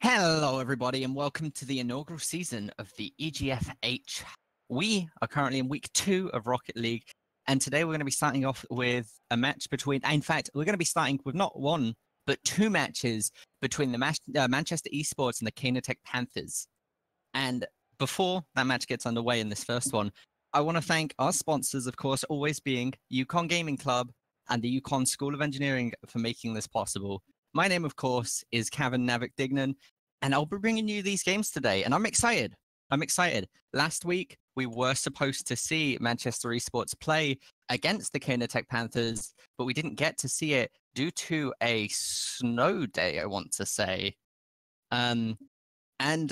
Hello, everybody, and welcome to the inaugural season of the EGFH. We are currently in week 2 of Rocket League, and today we're going to be starting off with a match between, in fact, we're going to be starting with not one, but 2 matches between the Manchester Esports and the Kaynor Panthers. And before that match gets underway in this first one, I want to thank our sponsors, of course, always being Yukon Gaming Club and the Yukon School of Engineering for making this possible. My name, of course, is Cavan Navik-Dignan, and I'll be bringing you these games today, and I'm excited. Last week, we were supposed to see Manchester Esports play against the Kaynor Panthers, but we didn't get to see it due to a snow day, I want to say. And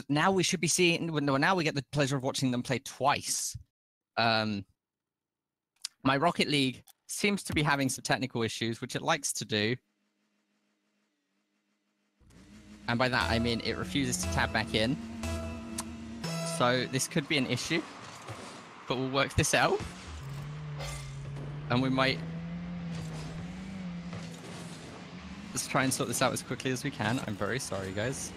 now we should be seeing, now we get the pleasure of watching them play twice. My Rocket League seems to be having some technical issues, which it likes to do. And by that, I mean it refuses to tab back in. So this could be an issue, but we'll work this out. And we might just try and sort this out as quickly as we can. I'm very sorry, guys.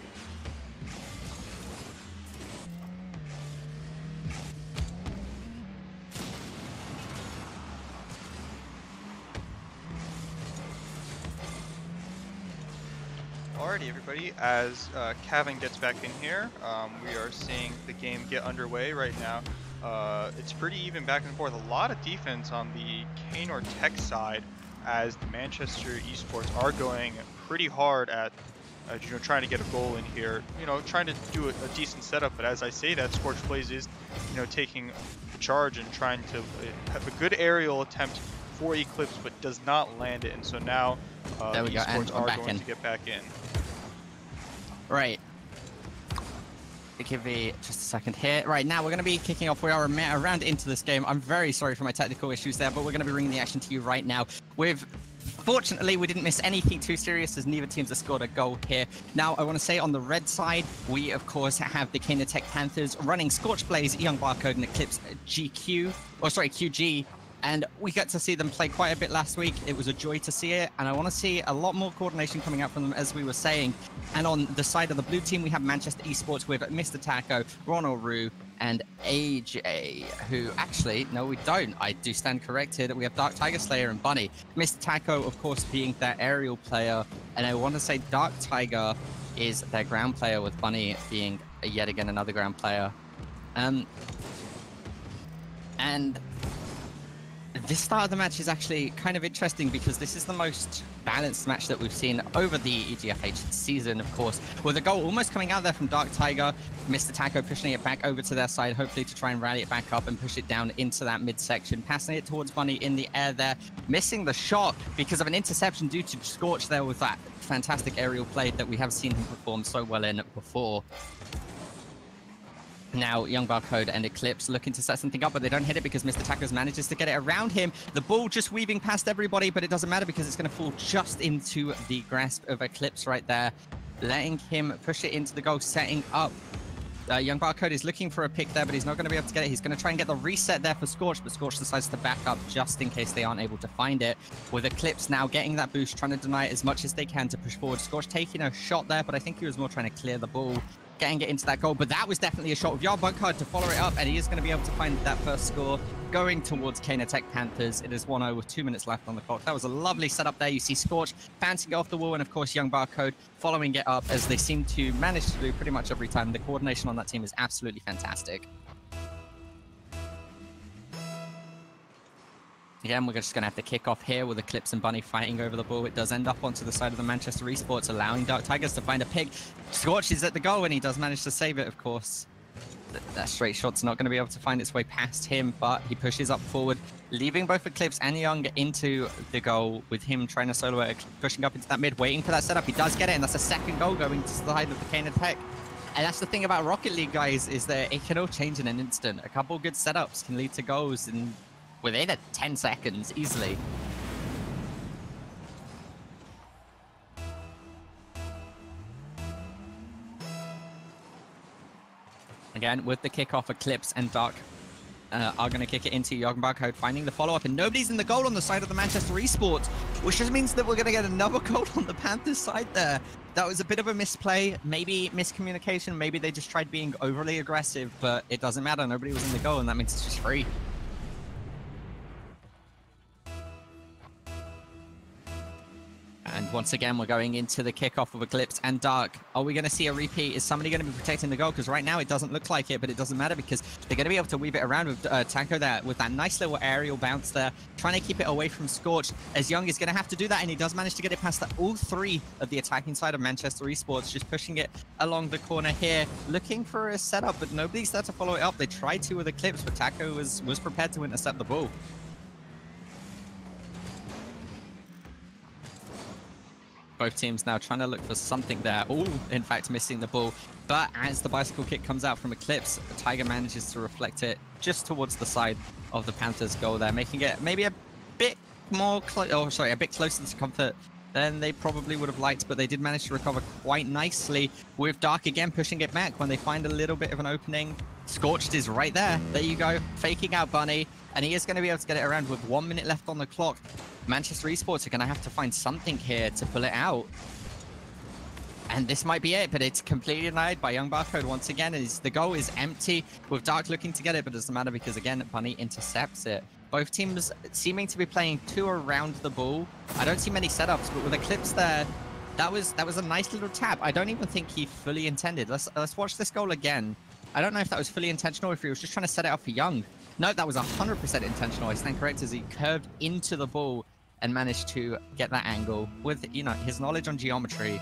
Alrighty, everybody, as Cavan gets back in here, we are seeing the game get underway right now. It's pretty even back and forth. A lot of defense on the Kaynor Tech side, as the Manchester Esports are going pretty hard at trying to get a goal in here. Trying to do a decent setup. But as I say that, Scorch Blaze is taking the charge and trying to have a good aerial attempt for Eclipse, but does not land it. And so now the Esports are going to get back in. Right. Give me just a second here. Right, now we're going to be kicking off. We are around into this game. I'm very sorry for my technical issues there, but we're going to be bringing the action to you right now. Fortunately, we didn't miss anything too serious as neither teams have scored a goal here. Now, I want to say on the red side, we, of course, have the Kaynor Panthers running Scorch Blaze, Young Barcode, and Eclipse QG. And we got to see them play quite a bit last week. It was a joy to see it, and I want to see a lot more coordination coming out from them, as we were saying. And on the side of the blue team, we have Manchester Esports with Mr. Taco, Ronald Rue, and AJ, who actually, no, we don't. I do stand corrected. We have Dark Tiger Slayer and Bunny. Mr. Taco, of course, being their aerial player, and I want to say Dark Tiger is their ground player, with Bunny being yet again another ground player. And this start of the match is actually kind of interesting because this is the most balanced match that we've seen over the EGFH season, of course, with a goal almost coming out there from Dark Tiger, Mr. Taco pushing it back over to their side, hopefully to try and rally it back up and push it down into that midsection, passing it towards Bunny in the air there, missing the shot because of an interception due to Scorch there with that fantastic aerial play that we have seen him perform so well in before. Now, Young Barcode and Eclipse looking to set something up, but they don't hit it because Mr. Tacos manages to get it around him. The ball just weaving past everybody, but it doesn't matter because it's going to fall just into the grasp of Eclipse right there, letting him push it into the goal, setting up. Young Barcode is looking for a pick there, but he's not going to be able to get it. He's going to try and get the reset there for Scorch, but Scorch decides to back up just in case they aren't able to find it. With Eclipse now getting that boost, trying to deny it as much as they can to push forward. Scorch taking a shot there, but I think he was more trying to clear the ball, getting it into that goal, but that was definitely a shot with Young Barcode to follow it up, and he is going to be able to find that first score going towards Kaynor Panthers. It is 1-0 with 2 minutes left on the clock. That was a lovely setup there. You see Scorch bouncing it off the wall, and of course Young Barcode following it up, as they seem to manage to do pretty much every time. The coordination on that team is absolutely fantastic. Again, we're just going to have to kick off here with Eclipse and Bunny fighting over the ball. It does end up onto the side of the Manchester Esports, allowing Dark Tigers to find a pick. Scorch is at the goal, and he does manage to save it, of course. That straight shot's not going to be able to find its way past him, but he pushes up forward, leaving both Eclipse and Young into the goal, with him trying to solo it, pushing up into that mid, waiting for that setup. He does get it, and that's a second goal going to the side of the Kaynor Tech. And that's the thing about Rocket League, guys, is that it can all change in an instant. A couple good setups can lead to goals in within 10 seconds, easily. Again, with the kickoff, Eclipse and Dark are going to kick it into Young Barcode, finding the follow-up, and nobody's in the goal on the side of the Manchester Esports, which just means that we're going to get another goal on the Panthers side there. That was a bit of a misplay, maybe miscommunication, maybe they just tried being overly aggressive, but it doesn't matter. Nobody was in the goal, and that means it's just free. And once again, we're going into the kickoff of Eclipse and Dark. Are we going to see a repeat? Is somebody going to be protecting the goal? Because right now it doesn't look like it, but it doesn't matter because they're going to be able to weave it around with Tanko there, with that nice little aerial bounce there, trying to keep it away from Scorch. As Young is going to have to do that, and he does manage to get it past all three of the attacking side of Manchester Esports, just pushing it along the corner here, looking for a setup, but nobody's there to follow it up. They tried to with Eclipse, but Taco was prepared to intercept the ball. Both teams now trying to look for something there. All, in fact, missing the ball. But as the bicycle kick comes out from Eclipse, Tiger manages to reflect it just towards the side of the Panthers goal there, making it maybe a bit more a bit closer to comfort than they probably would have liked, but they did manage to recover quite nicely with Dark again pushing it back when they find a little bit of an opening. Scorched is right there. There you go, faking out Bunny, and he is going to be able to get it around with 1 minute left on the clock. Manchester Esports are going to have to find something here to pull it out. And this might be it, but it's completely denied by Young Barcode once again. The goal is empty, with Dark looking to get it, but it doesn't matter because, again, Bunny intercepts it. Both teams seeming to be playing two around the ball. I don't see many setups, but with Eclipse there, that was a nice little tap. I don't even think he fully intended. Let's watch this goal again. I don't know if that was fully intentional or if he was just trying to set it up for Young. No, that was 100% intentional. I stand correct as he curved into the ball and managed to get that angle with, you know, his knowledge on geometry.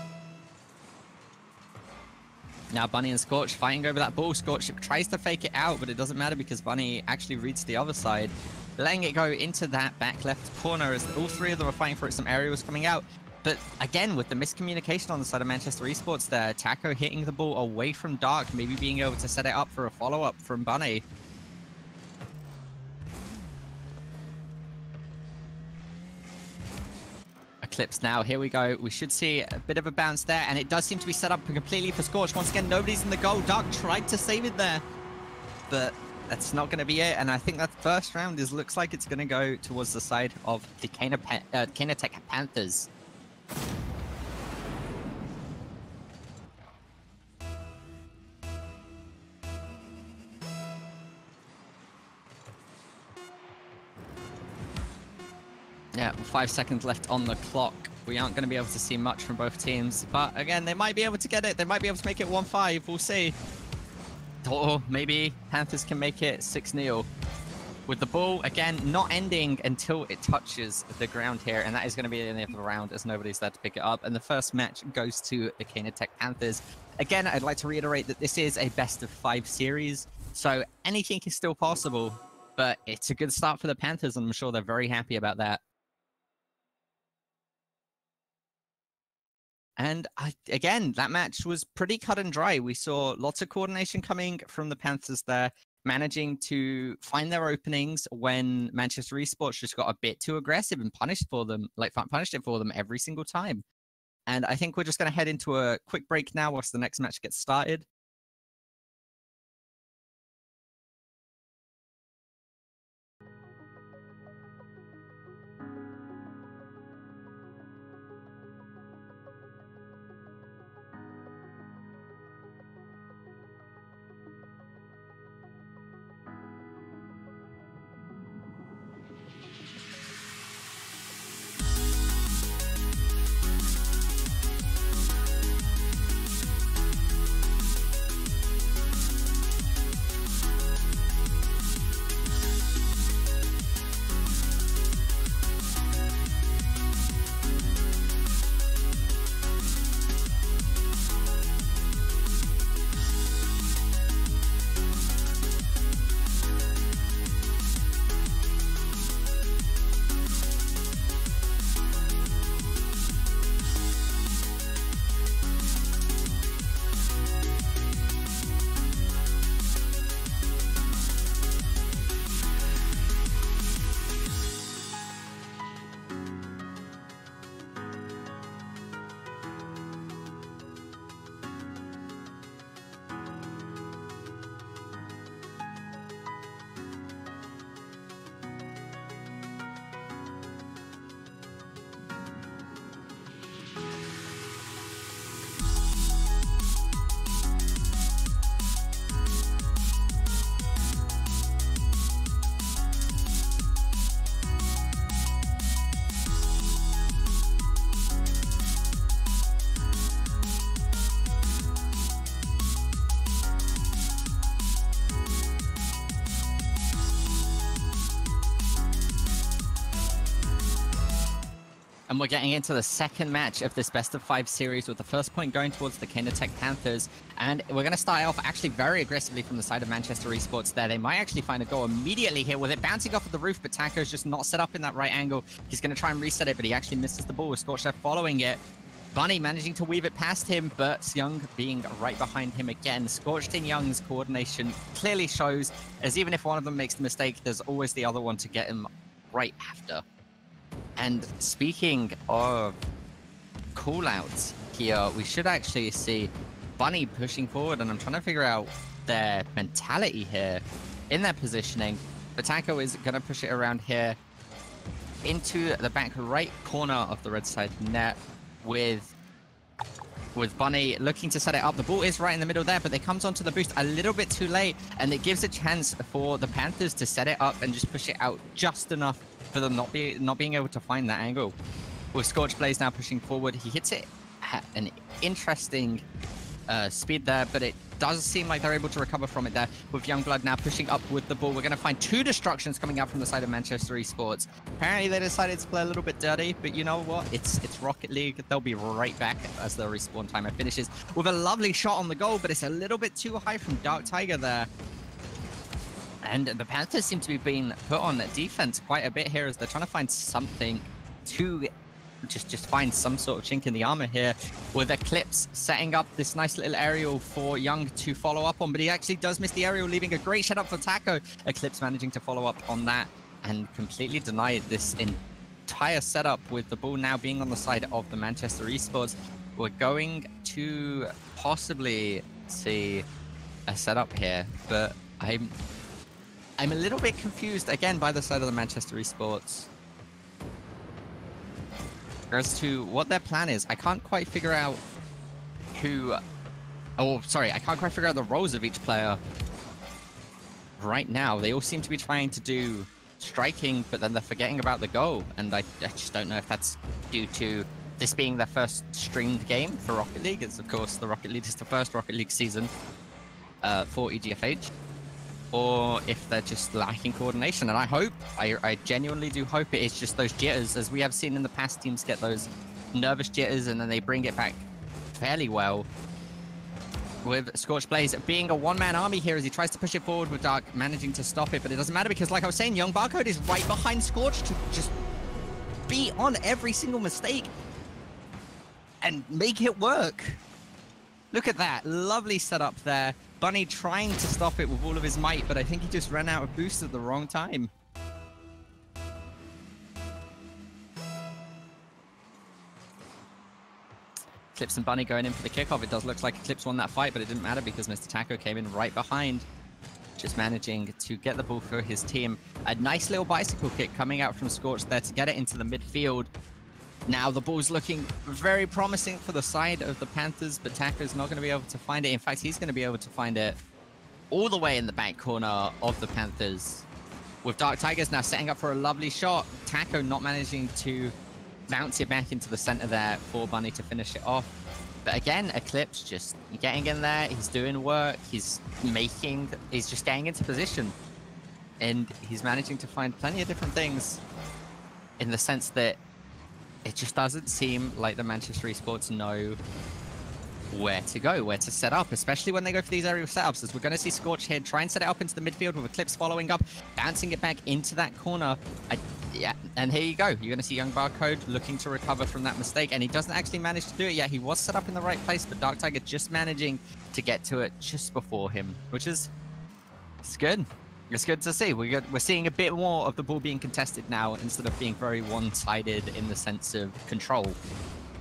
Now Bunny and Scorch fighting over that ball. Scorch tries to fake it out, but it doesn't matter because Bunny actually reads the other side, letting it go into that back left corner as all three of them are fighting for it. Some aerials coming out. But again, with the miscommunication on the side of Manchester Esports there, Taco hitting the ball away from Dark, maybe being able to set it up for a follow-up from Bunny. Eclipse now, here we go. We should see a bit of a bounce there, and it does seem to be set up completely for Scorch. Once again, nobody's in the goal. Dark tried to save it there, but that's not going to be it. And I think that first round looks like it's going to go towards the side of the Kaynor Tech Panthers. Yeah, 5 seconds left on the clock. We aren't going to be able to see much from both teams. But again, they might be able to get it. They might be able to make it 1-5. We'll see. Or maybe Panthers can make it 6-0. With the ball, again, not ending until it touches the ground here. And that is going to be the end of the round as nobody's there to pick it up. And the first match goes to the Kaynor Tech Panthers. Again, I'd like to reiterate that this is a best-of-5 series. So anything is still possible. But it's a good start for the Panthers, and I'm sure they're very happy about that. And again, that match was pretty cut and dry. We saw lots of coordination coming from the Panthers there, managing to find their openings when Manchester Esports just got a bit too aggressive and punished it for them every single time. And I think we're just going to head into a quick break now whilst the next match gets started. And we're getting into the second match of this best-of-5 series, with the first point going towards the Kaynor Panthers. And we're going to start off actually very aggressively from the side of Manchester Esports there. They might actually find a goal immediately here with it bouncing off of the roof, but Taco's just not set up in that right angle. He's going to try and reset it, but he actually misses the ball with Scorch there following it. Bunny managing to weave it past him, but Young being right behind him again. Scorched and Young's coordination clearly shows, as even if one of them makes the mistake, there's always the other one to get him right after. And speaking of callouts here, we should actually see Bunny pushing forward, and I'm trying to figure out their mentality here in their positioning. But Taco is going to push it around here into the back right corner of the red side net with Bunny looking to set it up. The ball is right in the middle there, but it comes onto the boost a little bit too late, and it gives a chance for the Panthers to set it up and just push it out just enough for them not being able to find that angle. With Scorch Blaze now pushing forward, he hits it at an interesting speed there, but it does seem like they're able to recover from it there. With Youngblood now pushing up with the ball, we're going to find 2 destructions coming out from the side of Manchester Esports. Apparently they decided to play a little bit dirty, but you know what? It's Rocket League. They'll be right back as the respawn timer finishes with a lovely shot on the goal, but it's a little bit too high from Dark Tiger there. And the Panthers seem to be being put on defense quite a bit here as they're trying to find something to just find some sort of chink in the armor here, with Eclipse setting up this nice little aerial for Young to follow up on, but he actually does miss the aerial, leaving a great shot up for Taco. Eclipse managing to follow up on that and completely denied this entire setup, with the ball now being on the side of the Manchester Esports. We're going to possibly see a setup here, but I'm a little bit confused again by the side of the Manchester Esports as to what their plan is. I can't quite figure out I can't quite figure out the roles of each player right now. They all seem to be trying to do striking, but then they're forgetting about the goal, and I just don't know if that's due to this being their first streamed game for Rocket League. It's of course the first Rocket League season for EGFH, or if they're just lacking coordination. And I genuinely do hope it is just those jitters, as we have seen in the past teams get those nervous jitters and then they bring it back fairly well. With Scorch Blaze being a one-man army here as he tries to push it forward, with Dark managing to stop it, but it doesn't matter because, like I was saying, Young Barcode is right behind Scorch to just be on every single mistake and make it work. Look at that, lovely setup there. Bunny trying to stop it with all of his might, but I think he just ran out of boost at the wrong time. Eclipse and Bunny going in for the kickoff. It does look like Eclipse won that fight, but it didn't matter because Mr. Taco came in right behind, just managing to get the ball for his team. A nice little bicycle kick coming out from Scorch there to get it into the midfield. Now the ball's looking very promising for the side of the Panthers, but Taco's not going to be able to find it. In fact, he's going to be able to find it all the way in the back corner of the Panthers. With Dark Tigers now setting up for a lovely shot. Taco not managing to bounce it back into the center there for Bunny to finish it off. But again, Eclipse just getting in there. He's doing work. He's just getting into position. And he's managing to find plenty of different things, in the sense that it just doesn't seem like the Manchester Esports know where to go, where to set up, especially when they go for these aerial setups, as we're going to see Scorch here try and set it up into the midfield with Eclipse following up, bouncing it back into that corner. Yeah, and here you go. You're going to see Young Barcode looking to recover from that mistake, and he doesn't actually manage to do it yet. He was set up in the right place, but Dark Tiger just managing to get to it just before him, which is good. It's good to see. We're seeing a bit more of the ball being contested now, instead of being very one-sided in the sense of control.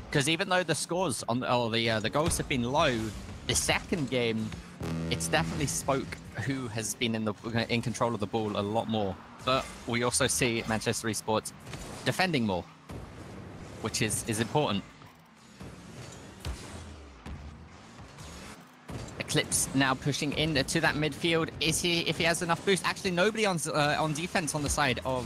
Because even though the scores on the goals have been low, the second game, it's definitely spoke who has been in control of the ball a lot more. But we also see Manchester Esports defending more, which is important. Eclipse now pushing into that midfield. If he has enough boost? Actually, nobody on defense on the side of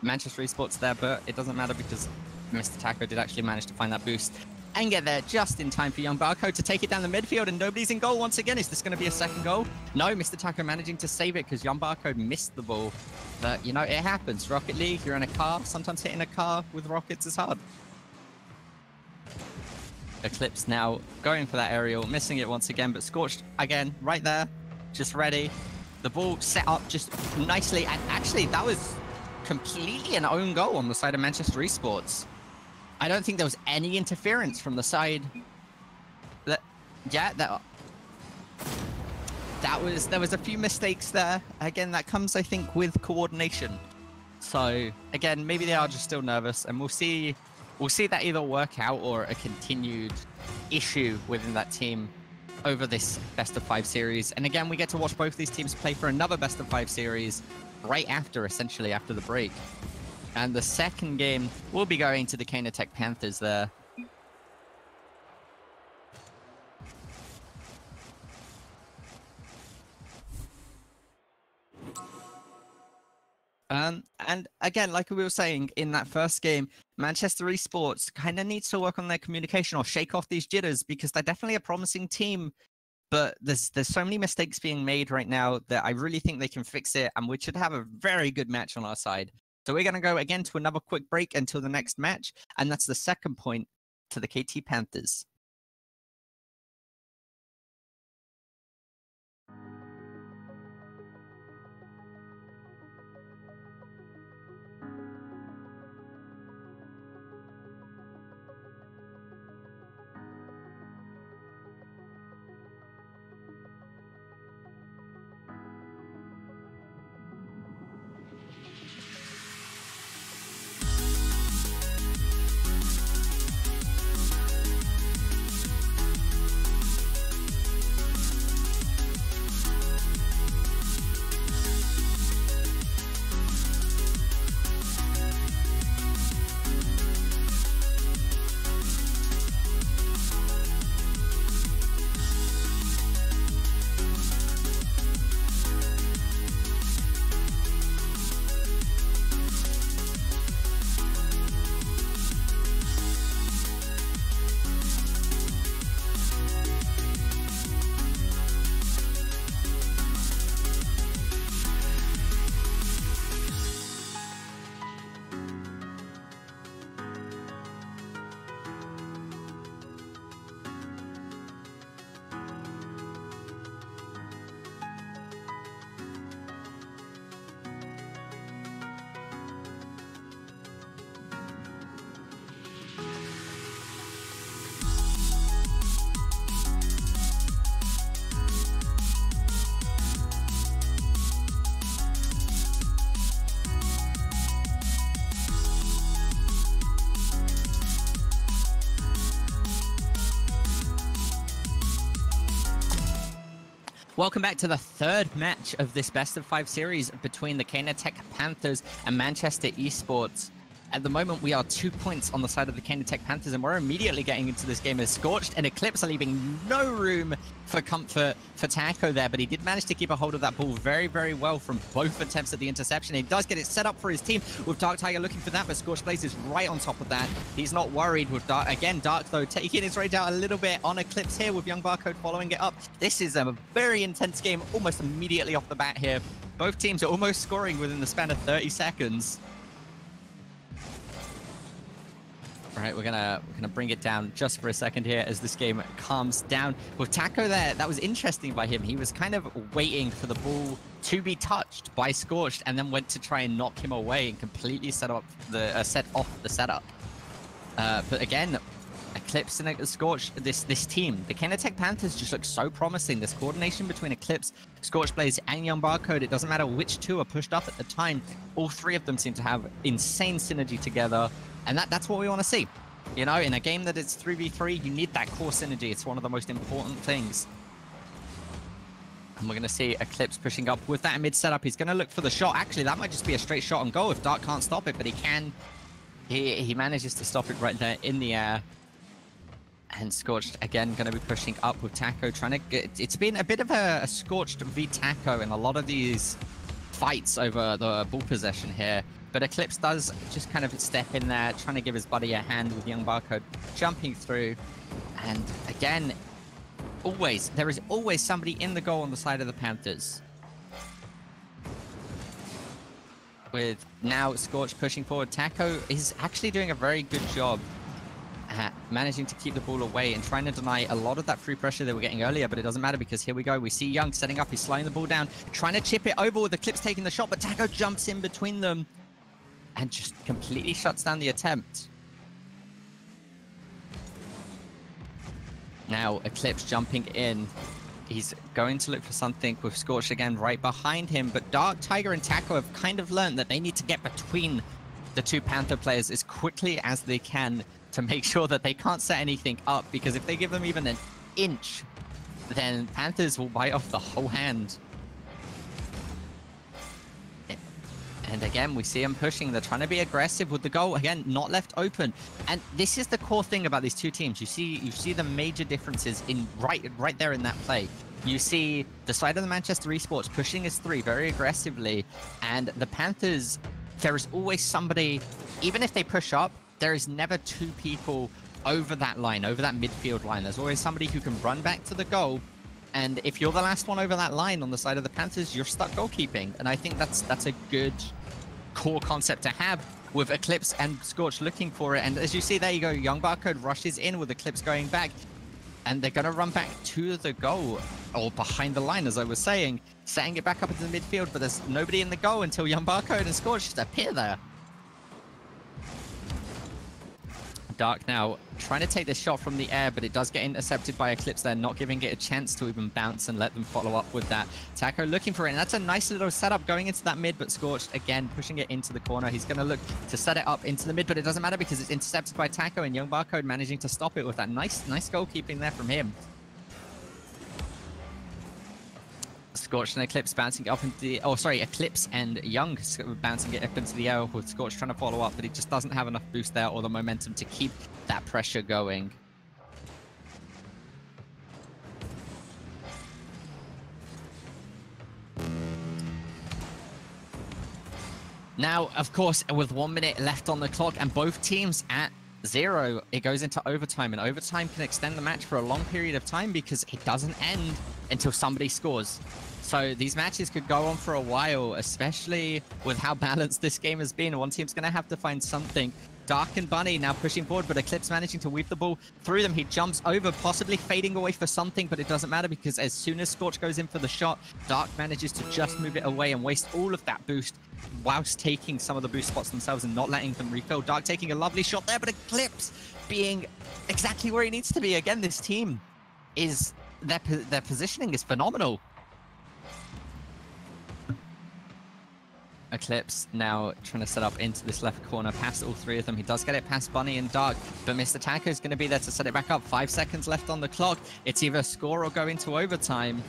Manchester Esports there, but it doesn't matter because Mr. Taco did actually manage to find that boost and get there just in time for Young Barcode to take it down the midfield, and nobody's in goal once again. Is this going to be a second goal? No, Mr. Taco managing to save it because Young Barcode missed the ball. But, you know, it happens. Rocket League, you're in a car. Sometimes hitting a car with rockets is hard. Eclipse now going for that aerial, missing it once again, but Scorched again, right there, just ready. The ball set up just nicely, and actually that was completely an own goal on the side of Manchester Esports. I don't think there was any interference from the side. There was a few mistakes there. Again, that comes, I think, with coordination. So again, maybe they are just still nervous, and we'll see that either work out or a continued issue within that team over this best of 5 series. And again, we get to watch both these teams play for another best of 5 series right after, essentially after the break. And the second game will be going to the Kaynor Panthers there. And again, like we were saying in that first game, Manchester Esports kind of needs to work on their communication or shake off these jitters, because they're definitely a promising team. But there's so many mistakes being made right now that I really think they can fix it, and we should have a very good match on our side. So we're going to go again to another quick break until the next match, and that's the second point to the KT Panthers. Welcome back to the third match of this best of 5 series between the Kaynor Panthers and Manchester Esports. At the moment, we are 2 points on the side of the Kaynor Panthers, and we're immediately getting into this game as Scorched and Eclipse are leaving no room for comfort for Taco there, but he did manage to keep a hold of that ball very, very well from both attempts at the interception. He does get it set up for his team with Dark Tiger looking for that, but Scorched Blaze is right on top of that. He's not worried with Dark. Again, Dark, though, taking his rage out a little bit on Eclipse here with Young Barcode following it up. This is a very intense game almost immediately off the bat here. Both teams are almost scoring within the span of 30 seconds. All right, we're gonna bring it down just for a second here as this game calms down. With Taco there, that was interesting by him. He was kind of waiting for the ball to be touched by Scorched and then went to try and knock him away and completely set off the setup. But again, Eclipse and Scorched, this team, the Kaynor Panthers just look so promising. This coordination between Eclipse, Scorched Blaze, and Young Barcode, it doesn't matter which two are pushed up at the time. All three of them seem to have insane synergy together. And that's what we want to see. You know, in a game that is 3v3, you need that core synergy. It's one of the most important things. And we're going to see Eclipse pushing up with that mid setup. He's going to look for the shot. Actually, that might just be a straight shot on goal if Dark can't stop it, but he can. He manages to stop it right there in the air. And Scorched, again, going to be pushing up with Taco, trying to get... It's been a bit of a Scorched v Taco in a lot of these fights over the ball possession here. But Eclipse does just kind of step in there, trying to give his buddy a hand with Young Barcode jumping through. And again, there is always somebody in the goal on the side of the Panthers. With now Scorch pushing forward. Taco is actually doing a very good job managing to keep the ball away and trying to deny a lot of that free pressure they were getting earlier, but it doesn't matter because here we go. We see Young setting up. He's slowing the ball down, trying to chip it over with the Eclipse taking the shot, but Taco jumps in between them and just completely shuts down the attempt. Now, Eclipse jumping in. He's going to look for something with Scorch again right behind him, but Dark Tiger and Taco have kind of learned that they need to get between the two Panther players as quickly as they can to make sure that they can't set anything up, because if they give them even an inch, then Panthers will bite off the whole hand. And again, we see them pushing. They're trying to be aggressive with the goal. Again, not left open. And this is the core thing about these two teams. You see the major differences in right there in that play. You see the side of the Manchester Esports pushing his three very aggressively. And the Panthers, there is always somebody, even if they push up, there is never two people over that line, over that midfield line. There's always somebody who can run back to the goal. And if you're the last one over that line on the side of the Panthers, you're stuck goalkeeping. And I think that's a good core concept to have with Eclipse and Scorch looking for it. And as you see, there you go, Young Barcode rushes in with Eclipse going back. And they're going to run back to the goal, or behind the line, as I was saying, setting it back up into the midfield, but there's nobody in the goal until Young Barcode and Scorch just appear there. Dark now trying to take this shot from the air, but it does get intercepted by Eclipse there, not giving it a chance to even bounce and let them follow up with that. Taco looking for it, and that's a nice little setup going into that mid, but Scorched again pushing it into the corner. He's going to look to set it up into the mid, but it doesn't matter because it's intercepted by Taco, and Young Barcode managing to stop it with that nice goalkeeping there from him. Scorch and Eclipse bouncing it up into the... Oh, sorry, Eclipse and Young bouncing it up into the air with Scorch trying to follow up, but he just doesn't have enough boost there or the momentum to keep that pressure going. Now, of course, with 1 minute left on the clock and both teams at 0, it goes into overtime, and overtime can extend the match for a long period of time because it doesn't end until somebody scores. So these matches could go on for a while, especially with how balanced this game has been. One team's going to have to find something. Dark and Bunny now pushing forward, but Eclipse managing to weave the ball through them. He jumps over, possibly fading away for something, but it doesn't matter because as soon as Scorch goes in for the shot, Dark manages to just move it away and waste all of that boost whilst taking some of the boost spots themselves and not letting them refill. Dark taking a lovely shot there, but Eclipse being exactly where he needs to be. Again, this team is... Their positioning is phenomenal. Eclipse now trying to set up into this left corner past all three of them. He does get it past Bunny and Dark, but Mr. Taco is going to be there to set it back up. 5 seconds left on the clock. It's either score or go into overtime.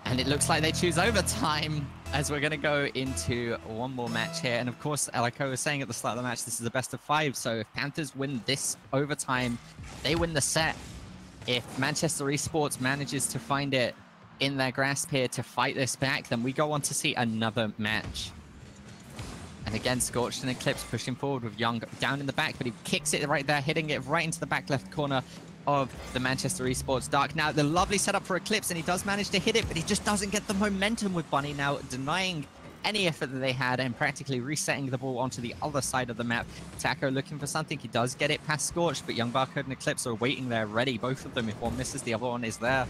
And it looks like they choose overtime as we're going to go into one more match here. And of course, like I was saying at the start of the match, this is a best of 5. So if Panthers win this overtime, they win the set. If Manchester Esports manages to find it in their grasp here to fight this back, then we go on to see another match. And again, Scorched and Eclipse pushing forward with Young down in the back, but he kicks it right there, hitting it right into the back left corner of the Manchester Esports. Dark now, the lovely setup for Eclipse, and he does manage to hit it, but he just doesn't get the momentum with Bunny now, denying any effort that they had and practically resetting the ball onto the other side of the map. Taco looking for something. He does get it past Scorched, but Young Barcode and Eclipse are waiting there ready. Both of them, if one misses, the other one is there.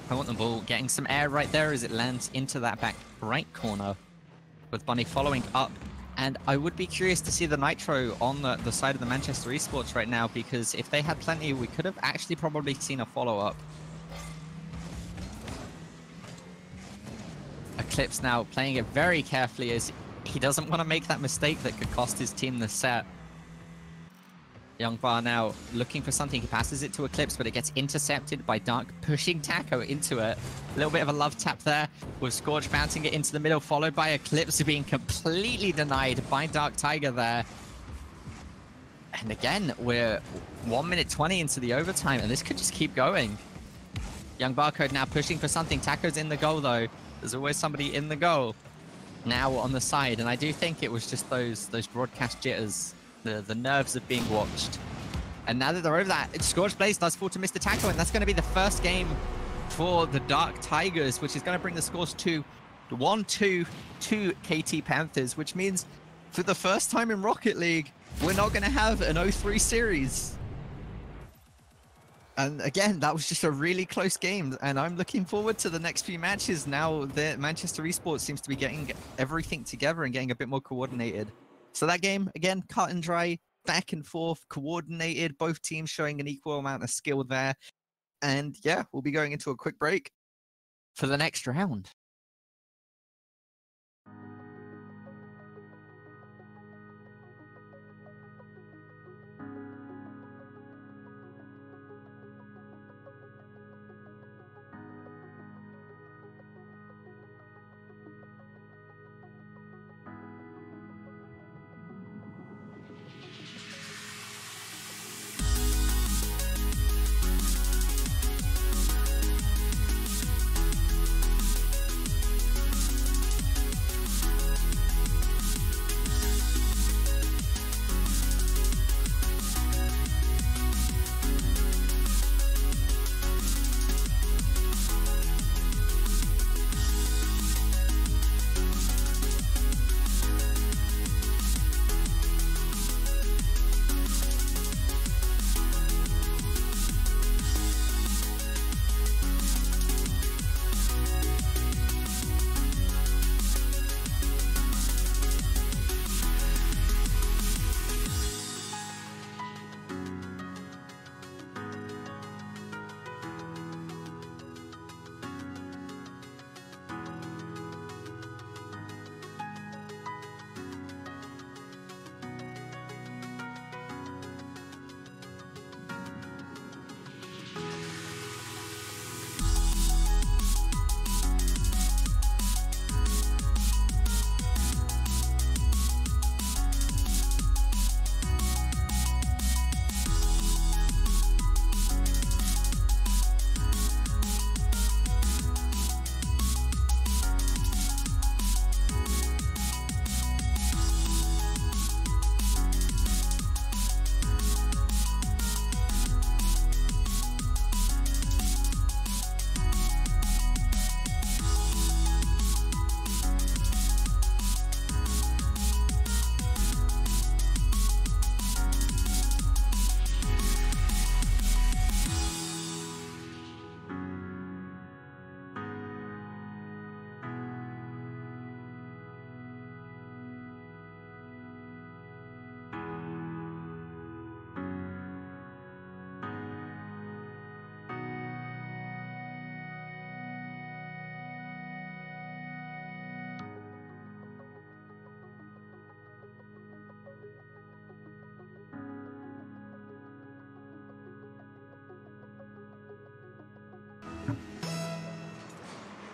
I want the ball getting some air right there as it lands into that back right corner with Bunny following up. And I would be curious to see the Nitro on the side of the Manchester Esports right now, because if they had plenty, we could have actually probably seen a follow-up. Eclipse now playing it very carefully as he doesn't want to make that mistake that could cost his team the set. Young Bar now looking for something. He passes it to Eclipse, but it gets intercepted by Dark, pushing Taco into it. A little bit of a love tap there with Scorch bouncing it into the middle, followed by Eclipse being completely denied by Dark Tiger there. And again, we're 1 minute 20 into the overtime, and this could just keep going. Young Barcode now pushing for something. Taco's in the goal, though. There's always somebody in the goal now on the side, and I do think it was just those broadcast jitters. The nerves of being watched. And now that they're over that, Scorched Blaze does fall to Mr. Taco, and that's going to be the first game for the Dark Tigers, which is going to bring the scores to 1-2 to KT Panthers, which means for the first time in Rocket League, we're not going to have an 0-3 series. And again, that was just a really close game, and I'm looking forward to the next few matches now that Manchester Esports seems to be getting everything together and getting a bit more coordinated. So that game, again, cut and dry, back and forth, coordinated, both teams showing an equal amount of skill there. And yeah, we'll be going into a quick break for the next round.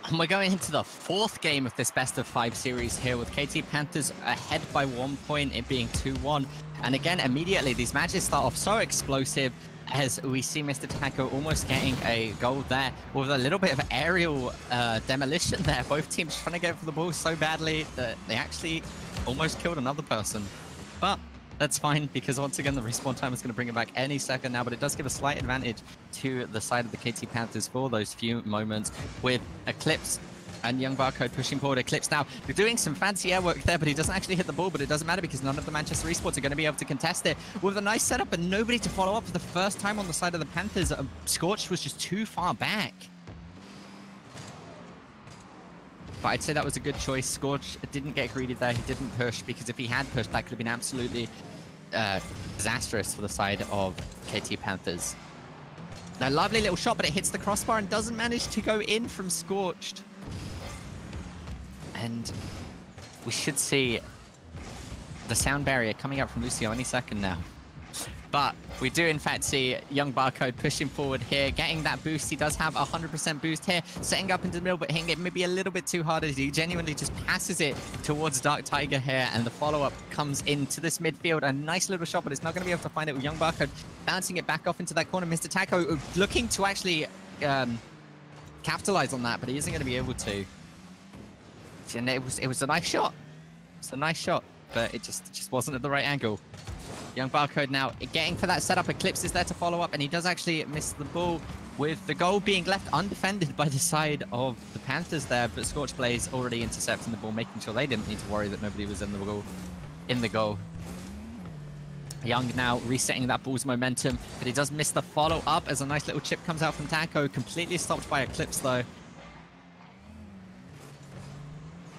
And we're going into the fourth game of this best-of-5 series here with KT Panthers ahead by 1 point, it being 2-1. And again, immediately, these matches start off so explosive as we see Mr. Taco almost getting a goal there with a little bit of aerial demolition there. Both teams trying to go for the ball so badly that they actually almost killed another person. But that's fine, because once again, the respawn time is going to bring it back any second now, but it does give a slight advantage to the side of the KT Panthers for those few moments with Eclipse and Young Barcode pushing forward. Eclipse now doing some fancy air work there, but he doesn't actually hit the ball, but it doesn't matter because none of the Manchester Esports are going to be able to contest it. With a nice setup and nobody to follow up for the first time on the side of the Panthers, Scorched was just too far back. But I'd say that was a good choice. Scorch didn't get greedy there. He didn't push, because if he had pushed, that could have been absolutely disastrous for the side of KT Panthers. A lovely little shot, but it hits the crossbar and doesn't manage to go in from Scorched. And we should see the sound barrier coming up from Lucio any second now. But we do, in fact, see Young Barcode pushing forward here, getting that boost. He does have 100% boost here, setting up into the middle, but hitting it maybe a little bit too hard as he genuinely just passes it towards Dark Tiger here, and the follow-up comes into this midfield. A nice little shot, but it's not going to be able to find it with Young Barcode bouncing it back off into that corner. Mr. Taco looking to actually capitalize on that, but he isn't going to be able to. And it was a nice shot. It's a nice shot, but it just wasn't at the right angle. Young Barcode now getting for that setup. Eclipse is there to follow up, and he does actually miss the ball, with the goal being left undefended by the side of the Panthers there, but Scorch Blaze already intercepting the ball, making sure they didn't need to worry that nobody was in the goal. in the goal. Young now resetting that ball's momentum, but he does miss the follow-up as a nice little chip comes out from Taco. Completely stopped by Eclipse, though.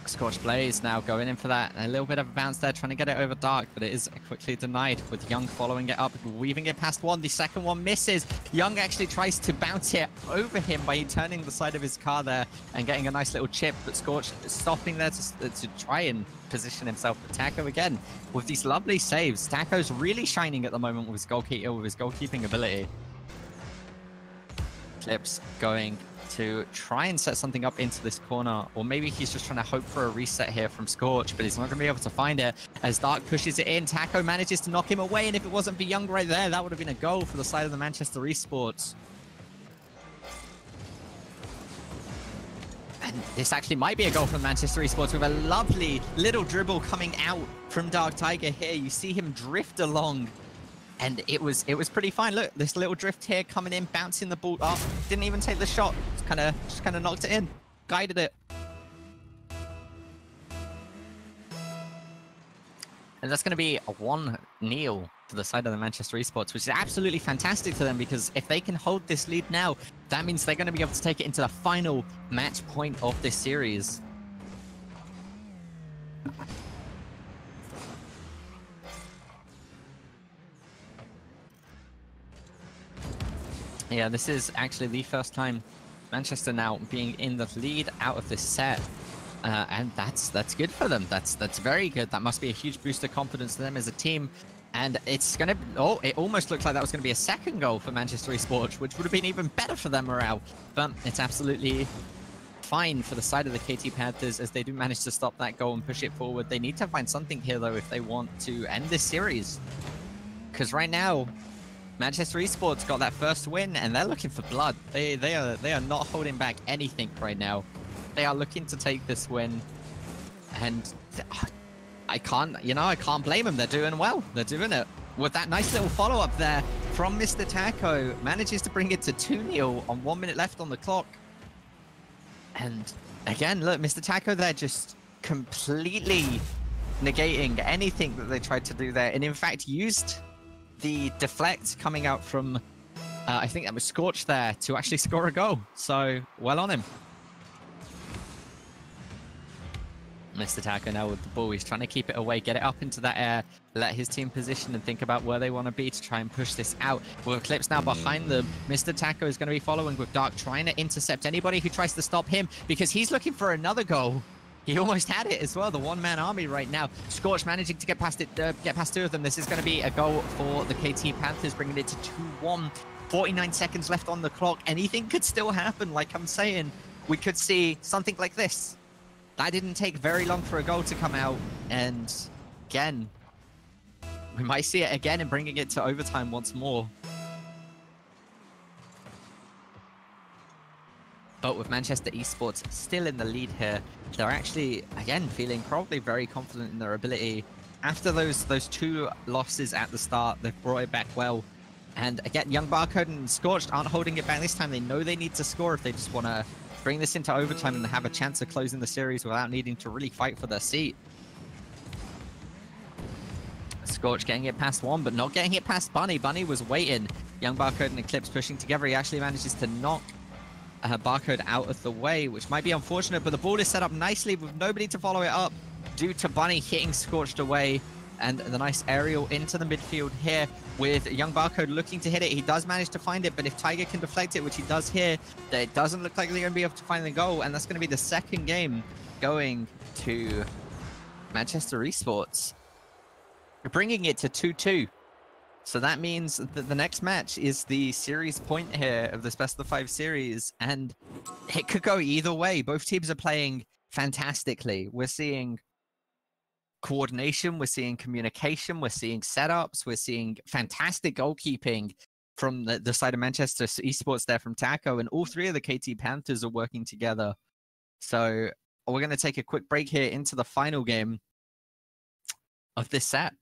Scorched Blaze now going in for that. A little bit of a bounce there, trying to get it over Dark, but it is quickly denied with Young following it up, weaving it past one. The second one misses. Young actually tries to bounce it over him by turning the side of his car there and getting a nice little chip, but Scorch stopping there to try and position himself. But Taco again with these lovely saves. Taco's really shining at the moment with his goalkeeping ability. Clips going to try and set something up into this corner, or maybe he's just trying to hope for a reset here from Scorch, but he's not going to be able to find it as Dark pushes it in. Taco manages to knock him away, and if it wasn't for Young right there, that would have been a goal for the side of the Manchester Esports. And this actually might be a goal from Manchester Esports with a lovely little dribble coming out from Dark Tiger here. You see him drift along, and it was pretty fine. Look, this little drift here coming in, bouncing the ball up. Didn't even take the shot. Just kind of knocked it in, guided it. And that's going to be a 1-0 to the side of the Manchester Esports, which is absolutely fantastic for them, because if they can hold this lead now, that means they're going to be able to take it into the final match point of this series. Yeah, this is actually the first time Manchester now being in the lead out of this set. And that's good for them. That's very good. That must be a huge boost of confidence to them as a team. And it's going to... Oh, it almost looks like that was going to be a second goal for Manchester Esports, which would have been even better for their morale. But it's absolutely fine for the side of the KT Panthers as they do manage to stop that goal and push it forward. They need to find something here, though, if they want to end this series. Because right now, Manchester Esports got that first win, and they're looking for blood. They are not holding back anything right now. They are looking to take this win, and I can't blame them. They're doing well. They're doing it with that nice little follow-up there from Mr. Taco. Manages to bring it to 2-0 on 1 minute left on the clock. And again, look, Mr. Taco there just completely negating anything that they tried to do there, and in fact used the deflect coming out from, I think that was Scorch there, to actually score a goal. So, well on him. Mr. Taco now with the ball. He's trying to keep it away, get it up into that air, let his team position and think about where they want to be to try and push this out. With Eclipse now behind them, Mr. Taco is going to be following with Dark, trying to intercept anybody who tries to stop him, because he's looking for another goal. He almost had it as well, the one-man army right now. Scorch managing to get past it, get past two of them. This is going to be a goal for the KT Panthers, bringing it to 2-1. 49 seconds left on the clock. Anything could still happen. Like I'm saying, we could see something like this. That didn't take very long for a goal to come out. And again, we might see it again and bringing it to overtime once more. But with Manchester Esports still in the lead here, they're actually, again, feeling probably very confident in their ability. After those two losses at the start, they've brought it back well. And again, Young Barcode and Scorched aren't holding it back this time. They know they need to score if they just want to bring this into overtime and have a chance of closing the series without needing to really fight for their seat. Scorch getting it past one, but not getting it past Bunny. Bunny was waiting. Young Barcode and Eclipse pushing together. He actually manages to knock Barcode out of the way, which might be unfortunate, but the ball is set up nicely with nobody to follow it up due to Bunny hitting Scorched away, and the nice aerial into the midfield here with Young Barcode looking to hit it. He does manage to find it, but if Tiger can deflect it, which he does here, it doesn't look like they're going to be able to find the goal, and that's going to be the second game going to Manchester Esports, bringing it to 2-2. So that means that the next match is the series point here of this best of 5 series, and it could go either way. Both teams are playing fantastically. We're seeing coordination, we're seeing communication, we're seeing setups, we're seeing fantastic goalkeeping from the side of Manchester Esports there from Taco, and all three of the KT Panthers are working together. So we're going to take a quick break here into the final game of this set.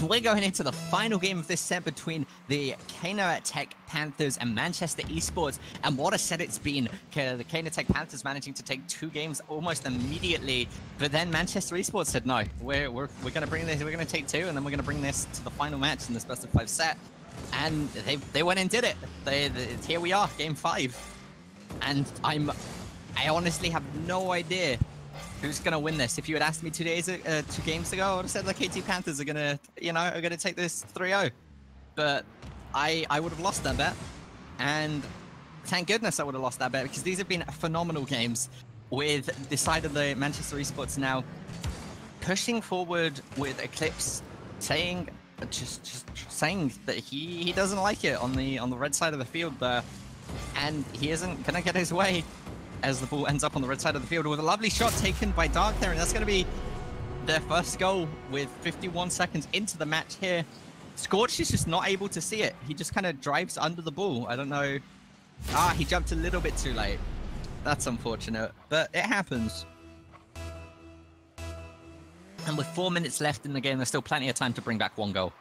We're going into the final game of this set between the Kaynor Tech Panthers and Manchester Esports. And what a set it's been. The Kaynor Tech Panthers managing to take 2 games almost immediately. But then Manchester Esports said, no, we're going to bring this, we're going to take 2, and then we're going to bring this to the final match in this best of 5 set. And they went and did it. Here we are, game 5. And I honestly have no idea who's gonna win this. If you had asked me 2 games ago, I would have said the KT Panthers are gonna, take this 3-0. But I would have lost that bet, and thank goodness I would have lost that bet, because these have been phenomenal games. With the side of the Manchester Esports now pushing forward with Eclipse, saying that he doesn't like it on the red side of the field there, and he isn't gonna get his way, as the ball ends up on the red side of the field with a lovely shot taken by Dark there, and that's going to be their first goal with 51 seconds into the match here. Scorch is just not able to see it. He just kind of drives under the ball. I don't know. He jumped a little bit too late. That's unfortunate, but it happens. And with 4 minutes left in the game, there's still plenty of time to bring back 1 goal.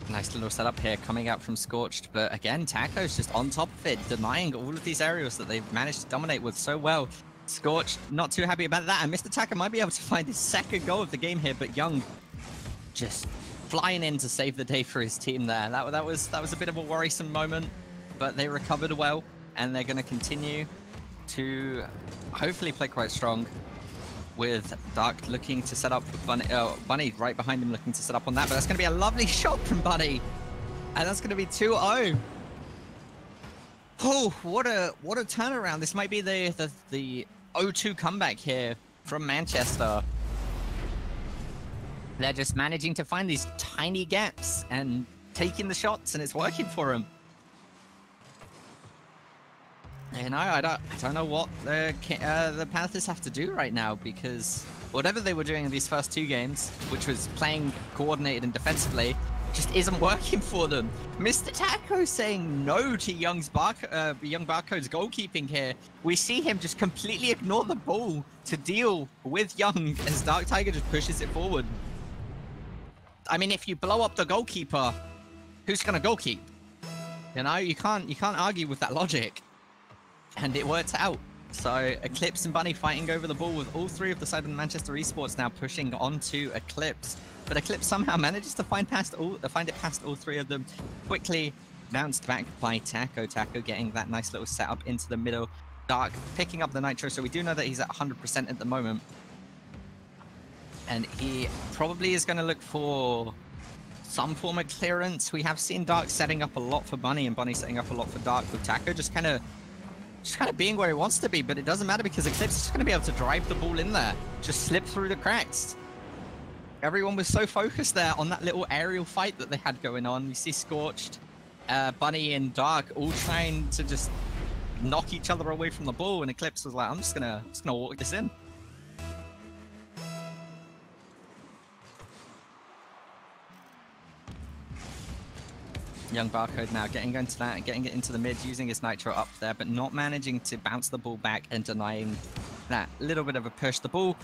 Nice little setup here coming out from Scorched, but again, Taco's just on top of it, denying all of these aerials that they've managed to dominate with so well. Scorched not too happy about that, and Mr. Taco might be able to find his 2nd goal of the game here, but Young just flying in to save the day for his team there. That was a bit of a worrisome moment, but they recovered well, and they're going to continue to hopefully play quite strong. With Dark looking to set up for Bunny right behind him, looking to set up on that, but that's going to be a lovely shot from Bunny, and that's going to be 2-0. Oh, what a turnaround! This might be the 0-2 comeback here from Manchester. They're just managing to find these tiny gaps and taking the shots, and it's working for them. You know, I don't know what the Panthers have to do right now, because whatever they were doing in these first 2 games, which was playing coordinated and defensively, just isn't working for them. Mr. Taco saying no to Young Barcode's goalkeeping here. We see him just completely ignore the ball to deal with Young as Dark Tiger just pushes it forward. I mean, if you blow up the goalkeeper, who's gonna goalkeep? You know, you can't argue with that logic. And it worked out. So Eclipse and Bunny fighting over the ball, with all 3 of the side of the Manchester Esports now pushing onto Eclipse. But Eclipse somehow manages to find it past all 3 of them. Quickly bounced back by Taco. Taco getting that nice little setup into the middle. Dark picking up the Nitro, so we do know that he's at 100% at the moment. And he probably is going to look for some form of clearance. We have seen Dark setting up a lot for Bunny, and Bunny setting up a lot for Dark, with Taco just kind of being where he wants to be, but it doesn't matter, because Eclipse is just going to be able to drive the ball in there, just slip through the cracks. Everyone was so focused there on that little aerial fight that they had going on. We see Scorched, Bunny, and Dark all trying to just knock each other away from the ball, and Eclipse was like, I'm just gonna walk this in. Young Barcode now getting into that, getting it into the mid, using his Nitro up there, but not managing to bounce the ball back and denying that little bit of a push. The ball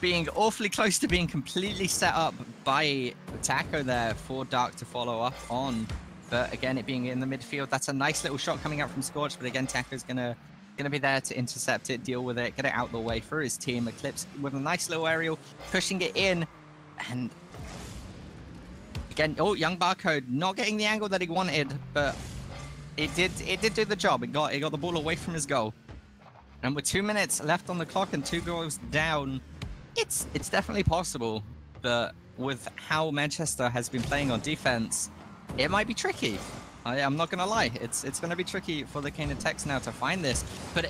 being awfully close to being completely set up by Taco there for Dark to follow up on. But again, it being in the midfield, that's a nice little shot coming out from Scorch, but again, Taco's gonna be there to intercept it, deal with it, get it out the way for his team. Eclipse with a nice little aerial, pushing it in, and again, Young Barcode not getting the angle that he wanted, but it did do the job. It got the ball away from his goal. And with 2 minutes left on the clock and 2 goals down, it's definitely possible. But with how Manchester has been playing on defense, it might be tricky. I'm not gonna lie, it's gonna be tricky for the Kaynor Techs now to find this. But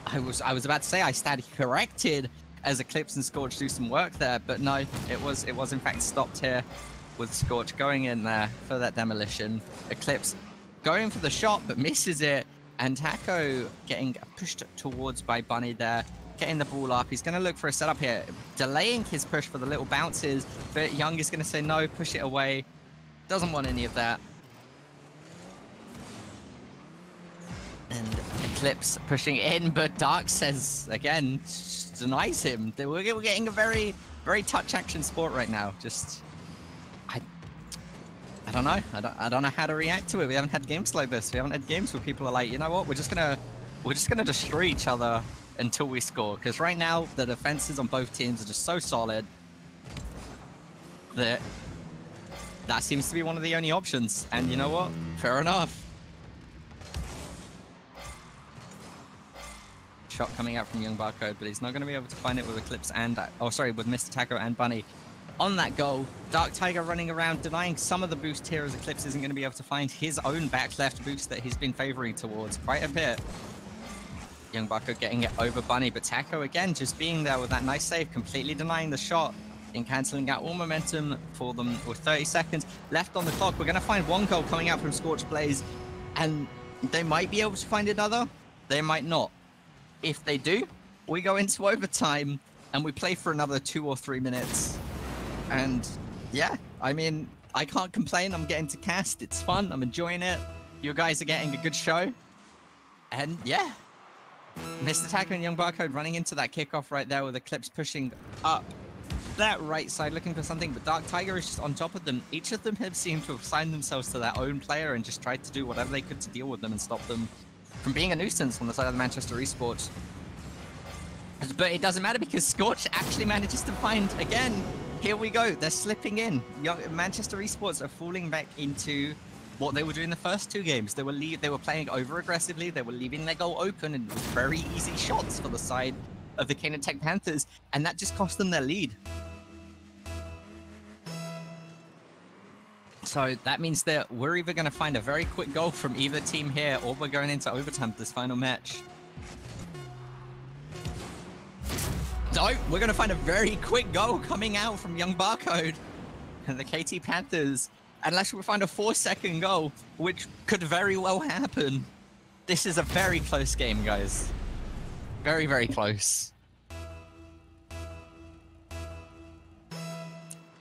I was about to say I stand corrected as Eclipse and Scorch do some work there, but no, it was in fact stopped here, with Scorch going in there for that demolition. Eclipse going for the shot, but misses it. And Taco getting pushed towards by Bunny there, getting the ball up. He's going to look for a setup here, delaying his push for the little bounces. But Young is going to say no, push it away. Doesn't want any of that. And Clips pushing in, but Dark says, again, denies him. We're getting a very, very touch action sport right now. Just, I don't know. I don't know how to react to it. We haven't had games like this. We haven't had games where people are like, you know what, we're just gonna destroy each other until we score. Because right now, the defenses on both teams are just so solid that seems to be one of the only options. And you know what? Fair enough. Shot coming out from Young Barcode, but he's not going to be able to find it with Eclipse and, with Mr. Taco and Bunny on that goal. Dark Tiger running around, denying some of the boost here as Eclipse isn't going to be able to find his own back left boost that he's been favoring towards quite a bit. Young Barcode getting it over Bunny, but Taco again just being there with that nice save, completely denying the shot and cancelling out all momentum for them with 30 seconds left on the clock. We're going to find one goal coming out from Scorched Blaze, and they might be able to find another. They might not. If they do, we go into overtime and we play for another 2 or 3 minutes. And yeah, I mean, I can't complain. I'm getting to cast. It's fun. I'm enjoying it. You guys are getting a good show. And yeah, Mr. Taco and Young Barcode running into that kickoff right there with Eclipse pushing up that right side looking for something, but Dark Tiger is just on top of them. Each of them have seemed to have signed themselves to their own player and just tried to do whatever they could to deal with them and stop them from being a nuisance on the side of the Manchester Esports. But it doesn't matter because Scorch actually manages to find, again, here we go, they're slipping in. Manchester Esports are falling back into what they were doing the first 2 games. They were playing over aggressively, they were leaving their goal open and very easy shots for the side of the Kaynor Tech Panthers, and that just cost them their lead. So that means that we're either going to find a very quick goal from either team here, or we're going into overtime for this final match. No, we're going to find a very quick goal coming out from Young Barcode and the KT Panthers. Unless we find a 4-second goal, which could very well happen. This is a very close game, guys. Very, very close.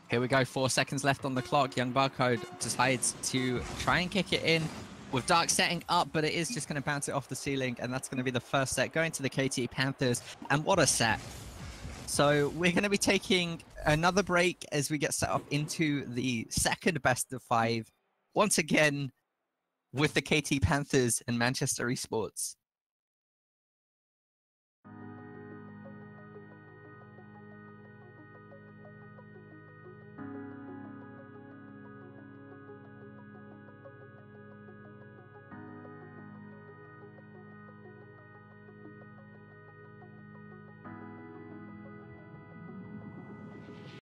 Here we go, 4 seconds left on the clock. Young Barcode decides to try and kick it in with Dark setting up, but it is just going to bounce it off the ceiling, and that's going to be the first set going to the KT Panthers. And what a set. So we're going to be taking another break as we get set up into the second best of 5, once again with the KT Panthers and Manchester Esports.